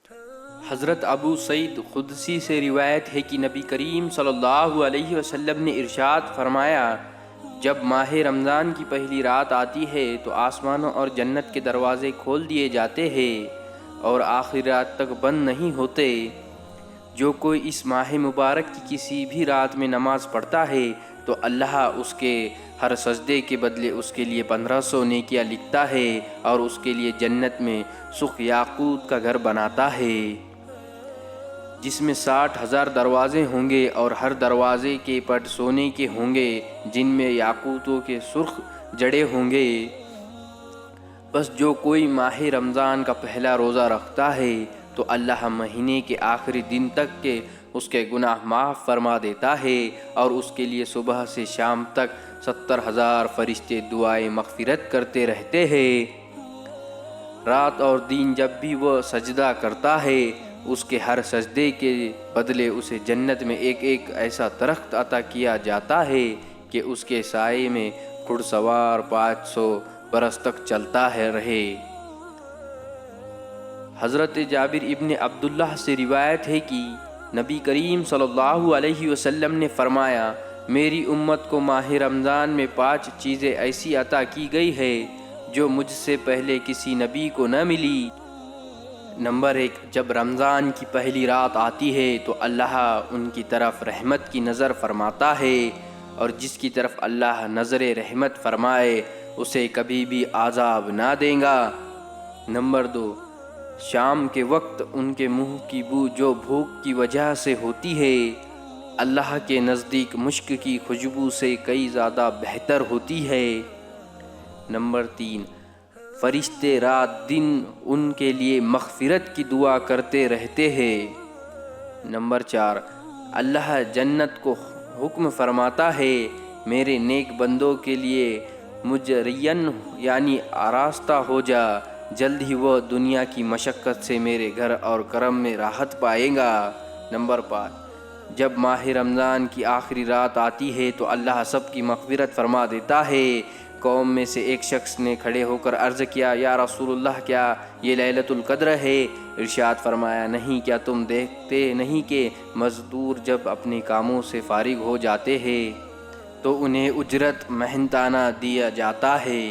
حضرت ابو سعید خدسی سے روایت ہے کہ نبی کریم صلی اللہ علیہ وسلم نے ارشاد فرمایا، جب ماہ رمضان کی پہلی رات آتی ہے تو آسمانوں اور جنت کے دروازے کھول دیے جاتے ہیں اور آخری رات تک بند نہیں ہوتے۔ جو کوئی اس ماہ مبارک کی کسی بھی رات میں نماز پڑھتا ہے تو اللہ اس کے ہر سجدے کے بدلے اس کے لیے 1500 نیکیاں لکھتا ہے اور اس کے لیے جنت میں سرخ یاقوت کا گھر بناتا ہے، جس میں 60,000 دروازے ہوں گے اور ہر دروازے کے پٹ سونے کے ہوں گے جن میں یاقوتوں کے سرخ جڑے ہوں گے۔ بس جو کوئی ماہ رمضان کا پہلا روزہ رکھتا ہے تو اللہ مہینے کے آخری دن تک کے اس کے گناہ معاف فرما دیتا ہے اور اس کے لیے صبح سے شام تک 70,000 فرشتے دعائیں مغفرت کرتے رہتے ہیں۔ رات اور دن جب بھی وہ سجدہ کرتا ہے اس کے ہر سجدے کے بدلے اسے جنت میں ایک ایک ایسا درخت عطا کیا جاتا ہے کہ اس کے سائے میں گھڑ سوار 500 برس تک چلتا رہے۔ حضرت جابر ابن عبداللہ سے روایت ہے کہ نبی کریم صلی اللہ علیہ وسلم نے فرمایا، میری امت کو ماہ رمضان میں 5 چیزیں ایسی عطا کی گئی ہے جو مجھ سے پہلے کسی نبی کو نہ ملی۔ نمبر 1، جب رمضان کی پہلی رات آتی ہے تو اللہ ان کی طرف رحمت کی نظر فرماتا ہے اور جس کی طرف اللہ نظر رحمت فرمائے اسے کبھی بھی عذاب نہ دے گا۔ نمبر 2، شام کے وقت ان کے منہ کی بو جو بھوک کی وجہ سے ہوتی ہے اللہ کے نزدیک مشک کی خوشبو سے کئی زیادہ بہتر ہوتی ہے۔ نمبر 3، فرشتے رات دن ان کے لیے مغفرت کی دعا کرتے رہتے ہیں۔ نمبر 4، اللہ جنت کو حکم فرماتا ہے، میرے نیک بندوں کے لیے مجرین یعنی آراستہ ہو جا، جلد ہی وہ دنیا کی مشقت سے میرے گھر اور کرم میں راحت پائے گا۔ نمبر 5، جب ماہ رمضان کی آخری رات آتی ہے تو اللہ سب کی مغفرت فرما دیتا ہے۔ قوم میں سے ایک شخص نے کھڑے ہو کر عرض کیا، یا رسول اللہ، کیا یہ لیلۃ القدر ہے؟ ارشاد فرمایا، نہیں، کیا تم دیکھتے نہیں کہ مزدور جب اپنے کاموں سے فارغ ہو جاتے ہیں تو انہیں اجرت محنتانہ دیا جاتا ہے؟